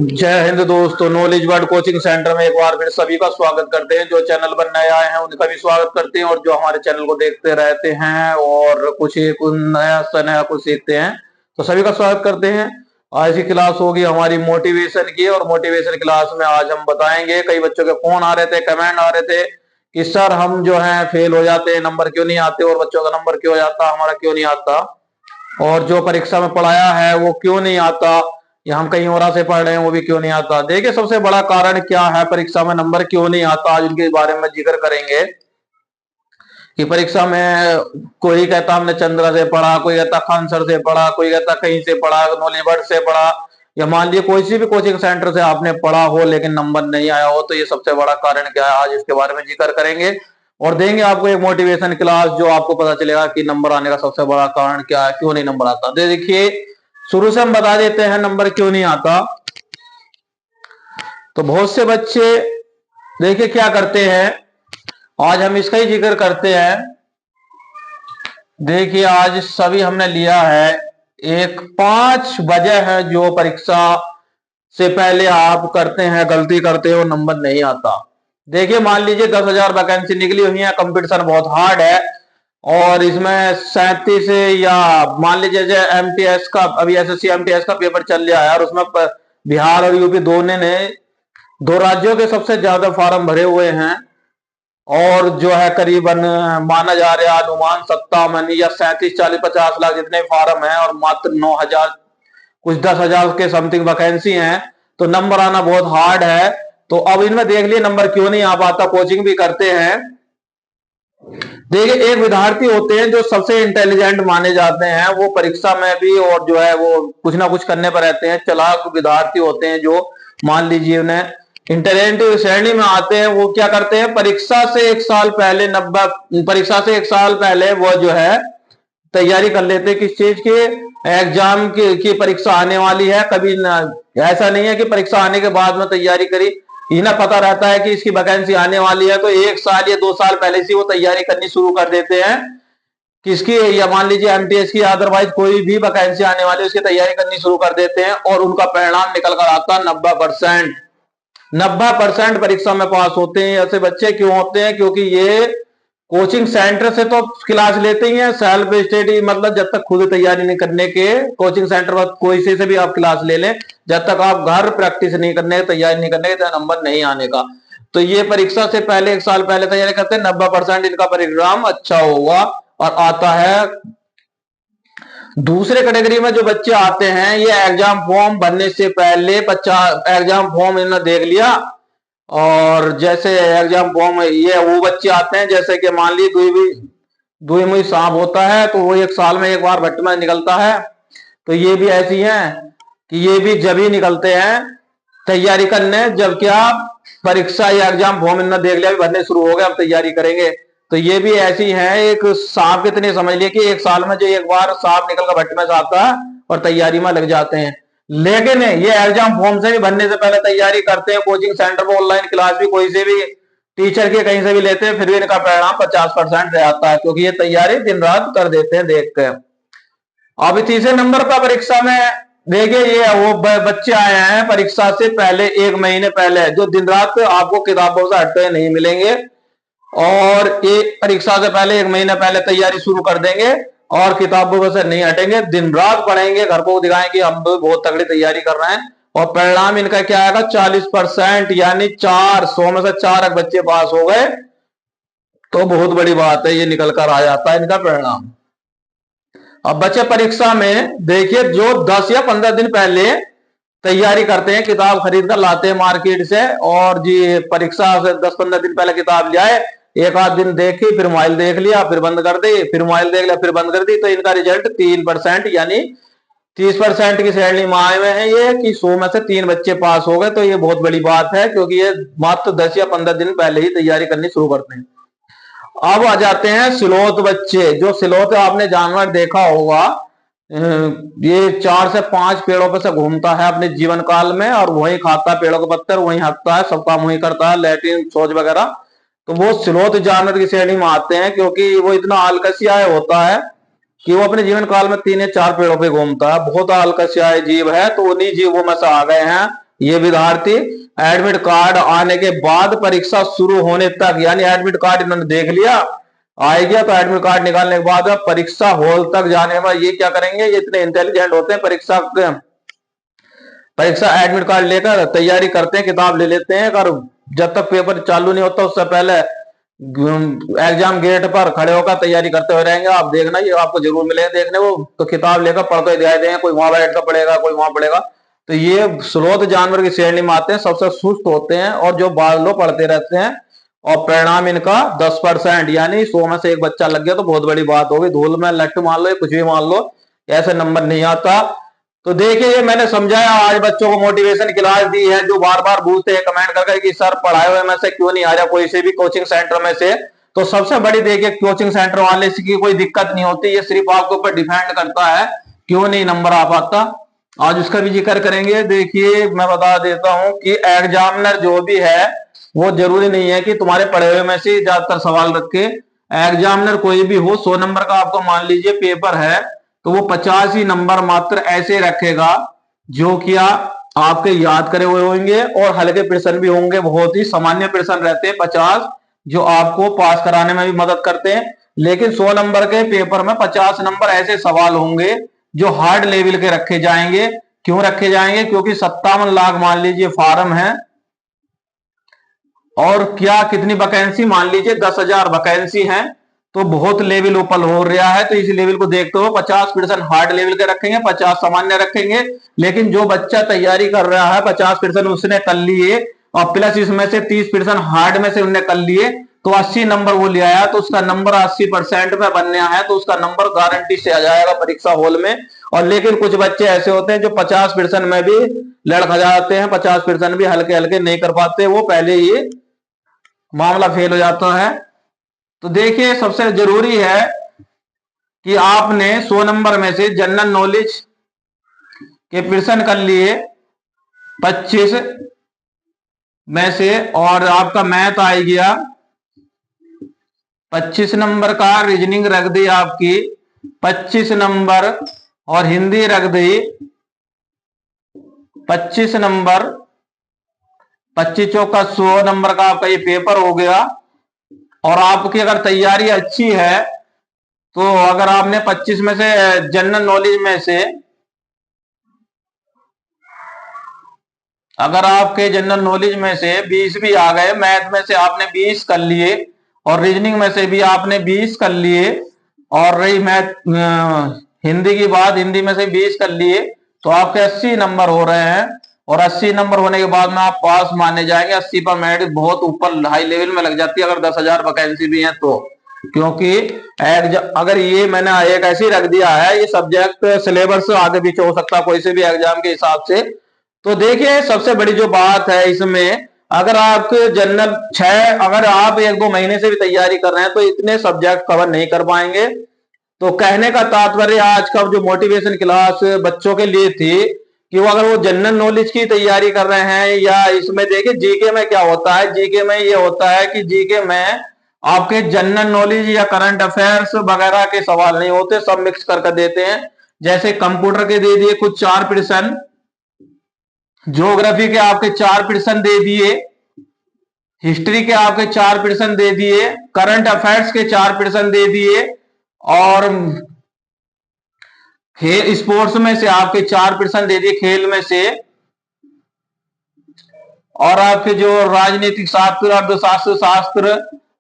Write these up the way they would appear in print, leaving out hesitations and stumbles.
जय हिंद दोस्तों, knowledge world coaching centre में एक बार फिर सभी का स्वागत करते हैं। जो चैनल पर नए आए हैं उनका भी स्वागत करते हैं, और जो हमारे चैनल को देखते रहते हैं और कुछ नया से नया कुछ सीखते हैं तो सभी का स्वागत करते हैं। आज की क्लास होगी हमारी मोटिवेशन की, और मोटिवेशन क्लास में आज हम बताएंगे, कई बच्चों के फोन आ रहे थे, कमेंट आ रहे थे कि सर हम जो है फेल हो जाते हैं, नंबर क्यों नहीं आते, और बच्चों का नंबर क्यों हो जाता, हमारा क्यों नहीं आता, और जो परीक्षा में पढ़ाया है वो क्यों नहीं आता, या हम कहीं और से पढ़ रहे हैं वो भी क्यों नहीं आता। देखिए सबसे बड़ा कारण क्या है परीक्षा में नंबर क्यों नहीं आता, आज उनके बारे में जिक्र करेंगे कि परीक्षा में कोई कहता हमने चंद्रा से पढ़ा, कोई कहता खान सर से पढ़ा, कोई कहता कहीं से पढ़ा, नॉलेज वर्ल्ड से पढ़ा, या मान लीजिए कोई सी भी कोचिंग सेंटर से आपने पढ़ा हो लेकिन नंबर नहीं आया हो, तो ये सबसे बड़ा कारण क्या है, आज इसके बारे में जिक्र करेंगे और देंगे आपको एक मोटिवेशन क्लास, जो आपको पता चलेगा कि नंबर आने का सबसे बड़ा कारण क्या है, क्यों नहीं नंबर आता। देखिए शुरू से हम बता देते हैं नंबर क्यों नहीं आता। तो बहुत से बच्चे देखिए क्या करते हैं, आज हम इसका ही जिक्र करते हैं। देखिए आज सभी हमने लिया है, एक 5 वजह है जो परीक्षा से पहले आप करते हैं, गलती करते हो, नंबर नहीं आता। देखिए मान लीजिए 10,000 वैकेंसी निकली हुई है, कंपटीशन बहुत हार्ड है, और इसमें 37 या मान लीजिए एमटीएस का, अभी एसएससी एमटीएस का पेपर चल रहा है, और उसमें बिहार और यूपी दोनों ने, दो राज्यों के सबसे ज्यादा फार्म भरे हुए हैं, और जो है करीबन माना जा रहा है अनुमान 57 या 37, 40, 50 लाख जितने फार्म हैं, और मात्र 9,000 कुछ 10,000 के समथिंग वैकेंसी हैं, तो नंबर आना बहुत हार्ड है। तो अब इनमें देख लिए नंबर क्यों नहीं आ पाता, कोचिंग भी करते हैं। देखिए एक विद्यार्थी होते हैं जो सबसे इंटेलिजेंट माने जाते हैं, वो परीक्षा में भी और जो है वो कुछ ना कुछ करने पर रहते हैं। चालाक विद्यार्थी होते हैं जो मान लीजिए उन्हें इंटेलिजेंट श्रेणी में आते हैं, वो क्या करते हैं, परीक्षा से एक साल पहले परीक्षा से एक साल पहले वो जो है तैयारी कर लेते हैं। किस चीज की, एग्जाम की परीक्षा आने वाली है। कभी ऐसा नहीं है कि परीक्षा आने के बाद में तैयारी करी, इन्हें पता रहता है कि इसकी वैकेंसी आने वाली है, तो 1 साल या 2 साल पहले से वो तैयारी करनी शुरू कर देते हैं। किसकी, या मान लीजिए एमटीएस की, अदरवाइज कोई भी वैकेंसी आने वाली है उसकी तैयारी करनी शुरू कर देते हैं, और उनका परिणाम निकल कर आता है 90%। 90% परीक्षा में पास होते हैं। ऐसे बच्चे क्यों होते हैं, क्योंकि ये कोचिंग सेंटर से तो क्लास लेते ही हैं, सेल्फ स्टडी, मतलब जब तक खुद तैयारी नहीं करने के, कोचिंग सेंटर पर कोई से भी आप क्लास ले लें, जब तक आप घर प्रैक्टिस नहीं करने, तैयारी नहीं करने के, नंबर नहीं आने का। तो ये परीक्षा से पहले 1 साल पहले तैयारी करते हैं, 90% इनका परिणाम अच्छा होगा और आता है। दूसरे कैटेगरी में जो बच्चे आते हैं, ये एग्जाम फॉर्म भरने से पहले 50 एग्जाम फॉर्म इन्होंने देख लिया, और जैसे एग्जाम फॉर्म, ये वो बच्चे आते हैं जैसे कि मान ली दुई मुई सांप होता है, तो वो 1 साल में एक बार भट्ट में निकलता है। तो ये भी ऐसी हैं कि ये भी जब ही निकलते हैं तैयारी करने, जब क्या परीक्षा या एग्जाम फॉर्म इन्होंने देख लिया, भरने शुरू हो गए, अब तैयारी करेंगे। तो ये भी ऐसी है, एक सांप कितने समझ लिए कि 1 साल में जो एक बार सांप निकल कर भट्ट में से आता है और तैयारी में लग जाते हैं। लेकिन ये एग्जाम फॉर्म से भी भरने से पहले तैयारी करते हैं, कोचिंग सेंटर पर ऑनलाइन क्लास भी कोई से भी टीचर के कहीं से भी लेते हैं, फिर भी इनका परिणाम 50% रह आता है, क्योंकि ये तैयारी दिन रात कर देते हैं देख कर। अभी तीसरे नंबर पर परीक्षा में देखिए, ये वो बच्चे आए हैं परीक्षा से पहले 1 महीने पहले, जो दिन रात आपको किताबों से हटते नहीं मिलेंगे, और एक परीक्षा से पहले 1 महीने पहले तैयारी शुरू कर देंगे, और किताबों से नहीं हटेंगे, दिन रात पढ़ेंगे, घर को दिखाएं कि हम तो बहुत तगड़ी तैयारी कर रहे हैं, और परिणाम इनका क्या आएगा, 40%, यानी 100 में से 4 बच्चे पास हो गए, तो बहुत बड़ी बात है, ये निकल कर आ जाता है इनका परिणाम। अब बच्चे परीक्षा में देखिए जो 10 या 15 दिन पहले तैयारी करते हैं, किताब खरीद कर लाते हैं मार्केट से, और जी परीक्षा से 10-15 दिन पहले किताब ले आए, एक आध दिन देखी, फिर मोबाइल देख लिया, फिर बंद कर दी, फिर मोबाइल देख लिया, फिर बंद कर दी, तो इनका रिजल्ट 3%, यानी 30% की श्रेणी में आए हुए हैं ये, कि 100 में से 3 बच्चे पास हो गए। तो ये बहुत बड़ी बात है, क्योंकि ये मात्र 10 या 15 दिन पहले ही तैयारी करनी शुरू करते हैं। अब आ जाते हैं सिलोत बच्चे। जो सिलोत आपने जानवर देखा होगा, ये 4 से 5 पेड़ों पर से घूमता है अपने जीवन काल में, और वही खाता है पेड़ों के पत्तर, वही हकता है, सब काम वही करता है, लैट्रिन शौच वगैरह। तो वो सिलोत जानवर की श्रेणी में आते हैं, क्योंकि वो इतना आलकसिया होता है कि वो अपने जीवन काल में 3 या 4 पेड़ों पे घूमता है, बहुत आलकस्याय जीव है। तो उन्हीं जीवों में से आ गए हैं ये विद्यार्थी। एडमिट कार्ड आने के बाद परीक्षा शुरू होने तक, यानी एडमिट कार्ड इन्होंने देख लिया आ गया, तो एडमिट कार्ड निकालने के बाद परीक्षा हॉल तक जाने में ये क्या करेंगे, ये इतने इंटेलिजेंट होते हैं, परीक्षा एडमिट कार्ड लेकर तैयारी करते हैं, किताब ले लेते हैं, और जब तक पेपर चालू नहीं होता उससे पहले एग्जाम गेट पर खड़े होकर तैयारी करते हुए रहेंगे। आप देखना, ये आपको जरूर मिलेगा देखने को, तो किताब लेकर पढ़ते दिखाई देंगे, कोई वहां बैठ कर पढ़ेगा, कोई वहां पढ़ेगा। तो ये स्लोथ जानवर की श्रेणी में आते हैं, सबसे सुस्त होते हैं, और जो बादलों पढ़ते रहते हैं। और परिणाम इनका 10%, यानी 100 में से एक बच्चा लग गया तो बहुत बड़ी बात होगी। धूल में लट्टू मान लो, कुछ भी मान लो, ऐसे नंबर नहीं आता। तो देखिए, ये मैंने समझाया, आज बच्चों को मोटिवेशन क्लास दी है, जो बार बार पूछते हैं कमेंट करके कि सर पढ़ाए हुए में से क्यों नहीं आ रहा कोई से भी कोचिंग सेंटर में से। तो सबसे बड़ी देखिए, कोचिंग सेंटर वाले की कोई दिक्कत नहीं होती, ये सिर्फ आपके ऊपर डिपेंड करता है क्यों नहीं नंबर आ पाता। आज उसका भी जिक्र करेंगे। देखिए, मैं बता देता हूं कि एग्जामिनर जो भी है वो जरूरी नहीं है कि तुम्हारे पढ़े हुए में से ज्यादातर सवाल रखे। एग्जामिनर कोई भी हो, 100 नंबर का आपको मान लीजिए पेपर है, तो वो 50 ही नंबर मात्र ऐसे रखेगा जो कि आपके याद करे हुए होंगे, और हल्के प्रश्न भी होंगे, बहुत ही सामान्य प्रश्न रहते हैं 50, जो आपको पास कराने में भी मदद करते हैं। लेकिन 100 नंबर के पेपर में 50 नंबर ऐसे सवाल होंगे जो हार्ड लेवल के रखे जाएंगे। क्यों रखे जाएंगे? क्योंकि 57 लाख मान लीजिए फार्म है, और क्या कितनी वैकेंसी, मान लीजिए 10,000 वैकेंसी है, तो बहुत लेवल ऊपर हो रहा है। तो इस लेवल को देखते हुए 50% हार्ड लेवल के रखेंगे, 50 सामान्य रखेंगे। लेकिन जो बच्चा तैयारी कर रहा है 50% उसने कर लिए, और प्लस इसमें से 30% हार्ड में से उन्होंने कर लिए, तो 80 नंबर वो ले आया, तो उसका नंबर 80% में बनने है, तो उसका नंबर गारंटी से आ जाएगा परीक्षा हॉल में। और लेकिन कुछ बच्चे ऐसे होते हैं जो 50% में भी लड़खड़ा जाते हैं, 50% भी हल्के हल्के नहीं कर पाते, वो पहले ही मामला फेल हो जाता है। तो देखिए, सबसे जरूरी है कि आपने 100 नंबर में से जनरल नॉलेज के प्रश्न कर लिए 25 में से, और आपका मैथ आ गया 25 नंबर का, रीजनिंग रख दी आपकी 25 नंबर, और हिंदी रख दी 25 नंबर, 25 चौका 100 नंबर का आपका ये पेपर हो गया। और आपकी अगर तैयारी अच्छी है, तो अगर आपने 25 में से जनरल नॉलेज में से, अगर आपके जनरल नॉलेज में से 20 भी आ गए, मैथ में से आपने 20 कर लिए, और रीजनिंग में से भी आपने 20 कर लिए, और रही मैथ हिंदी की बात, हिंदी में से 20 कर लिए, तो आपके 80 नंबर हो रहे हैं। और 80 नंबर होने के बाद में आप पास माने जाएंगे। 80 पर मेरिट बहुत ऊपर हाई लेवल में लग जाती है अगर 10,000 वैकेंसी भी है तो। क्योंकि अगर ये मैंने एक ऐसे ही रख दिया है, ये सब्जेक्ट सिलेबस आगे पीछे हो सकता है कोई से भी एग्जाम के हिसाब से। तो देखिए, सबसे बड़ी जो बात है इसमें, अगर आपके जनरल 6, अगर आप 1-2 महीने से भी तैयारी कर रहे हैं तो इतने सब्जेक्ट कवर नहीं कर पाएंगे। तो कहने का तात्पर्य आज का जो मोटिवेशन क्लास बच्चों के लिए थी, कि वो अगर वो जनरल नॉलेज की तैयारी कर रहे हैं, या इसमें देखिए जीके में क्या होता है, जीके में ये होता है कि जीके में आपके जनरल नॉलेज या करंट अफेयर्स वगैरह के सवाल नहीं होते, सब मिक्स करके देते हैं। जैसे कंप्यूटर के दे दिए कुछ 4 प्रश्न, ज्योग्राफी के आपके 4 प्रश्न दे दिए, हिस्ट्री के आपके 4 प्रश्न दे दिए, करंट अफेयर्स के 4 प्रश्न दे दिए, और स्पोर्ट्स में से आपके 4 प्रश्न दे दिए, खेल में से, और आपके जो राजनीतिक शास्त्र, अर्थशास्त्र, शास्त्र,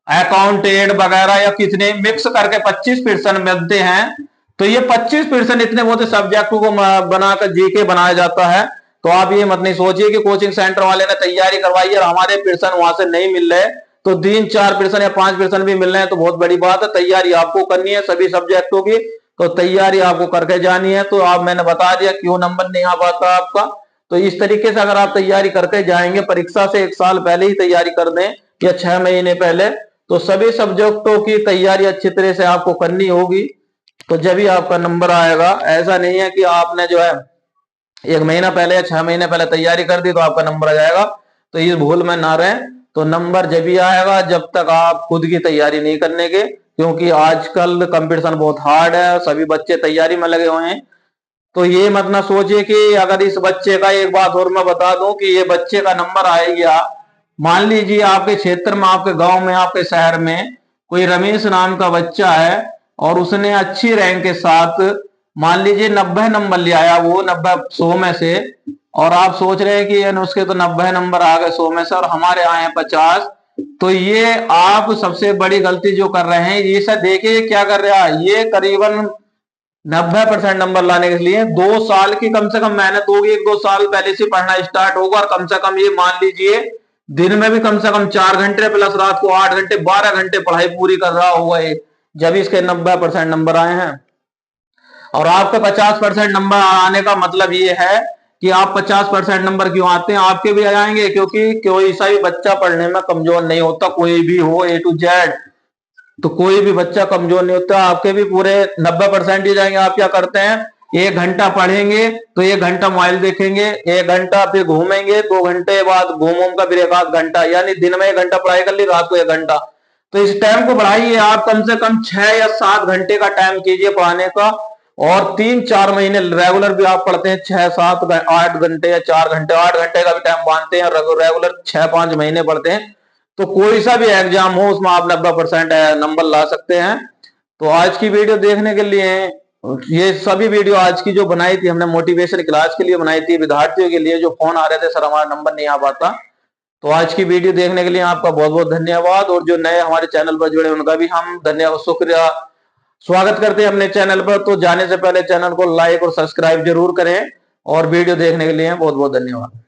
अकाउंटेंट वगैरह, या कितने मिक्स करके 25 प्रश्न बनते हैं। तो ये 25 प्रश्न इतने बहुत सब्जेक्टों को बनाकर जीके बनाया जाता है। तो आप ये मत नहीं सोचिए कि कोचिंग सेंटर वाले ने तैयारी करवाई और हमारे प्रश्न वहां से नहीं मिल रहे, तो 3-4 प्रश्न या 5 प्रश्न भी मिल रहे हैं तो बहुत बड़ी बात है। तैयारी आपको करनी है सभी सब्जेक्टों की, तो तैयारी आपको करके जानी है। तो आप मैंने बता दिया क्यों नंबर नहीं आ पाता आपका। तो इस तरीके से अगर आप तैयारी करके जाएंगे, परीक्षा से 1 साल पहले ही तैयारी कर दें या 6 महीने पहले, तो सभी सब्जेक्टों की तैयारी अच्छी तरह से आपको करनी होगी, तो जब भी आपका नंबर आएगा। ऐसा नहीं है कि आपने जो है 1 महीना पहले या 6 महीने पहले तैयारी कर दी तो आपका नंबर आ जाएगा। तो इस भूल में ना रहें। तो नंबर जब भी आएगा जब तक आप खुद की तैयारी नहीं करने के, क्योंकि आजकल कंपटीशन बहुत हार्ड है, सभी बच्चे तैयारी में लगे हुए हैं। तो ये मत ना सोचिए कि अगर इस बच्चे का, एक बात और मैं बता दूं कि ये बच्चे का नंबर आ गया, मान लीजिए आपके क्षेत्र में, आपके गांव में, आपके शहर में कोई रमेश नाम का बच्चा है और उसने अच्छी रैंक के साथ मान लीजिए 90 नंबर ले आया, वो 90 100 में से, और आप सोच रहे हैं कि उसके तो 90 नंबर आ गए 100 में से और हमारे आए हैं 50, तो ये आप सबसे बड़ी गलती जो कर रहे हैं, ये सब देखिए क्या कर रहा है, ये करीबन 90% नंबर लाने के लिए 2 साल की कम से कम मेहनत होगी, 1-2 साल पहले से पढ़ना स्टार्ट होगा, और कम से कम ये मान लीजिए दिन में भी कम से कम 4 घंटे प्लस रात को 8 घंटे, 12 घंटे पढ़ाई पूरी कर रहा होगा ये, जब इसके 90% नंबर आए हैं। और आपके 50% नंबर आने का मतलब ये है कि आप 50% नंबर क्यों आते हैं, आपके भी आ जाएंगे, क्योंकि कोई सा भी बच्चा पढ़ने में कमजोर नहीं होता, कोई भी हो A to Z, तो कोई भी बच्चा कमजोर नहीं होता, आपके भी पूरे 90% ही जाएंगे। आप क्या करते हैं, 1 घंटा पढ़ेंगे तो 1 घंटा मोबाइल देखेंगे, 1 घंटा फिर घूमेंगे, 2 घंटे बाद घूम का फिर 1 आध घंटा, यानी दिन में 1 घंटा पढ़ाई कर ली, रात को 1 घंटा। तो इस टाइम को बढ़ाइए, आप कम से कम 6 या 7 घंटे का टाइम कीजिए पढ़ाने का, और 3-4 महीने रेगुलर भी आप पढ़ते हैं 6-7-8 घंटे या 4 घंटे, 8 घंटे का भी टाइम बांधते हैं, रेगुलर 6-5 महीने पढ़ते हैं, तो कोई सा भी एग्जाम हो उसमें आप 90% नंबर ला सकते हैं। तो आज की वीडियो देखने के लिए, ये सभी वीडियो आज की जो बनाई थी हमने मोटिवेशन क्लास के लिए बनाई थी, विद्यार्थियों के लिए जो फोन आ रहे थे सर हमारा नंबर नहीं आ पाता। तो आज की वीडियो देखने के लिए आपका बहुत बहुत धन्यवाद, और जो नए हमारे चैनल पर जुड़े उनका भी हम धन्यवाद, शुक्रिया, स्वागत करते हैं अपने चैनल पर। तो जाने से पहले चैनल को लाइक और सब्सक्राइब जरूर करें, और वीडियो देखने के लिए बहुत बहुत धन्यवाद।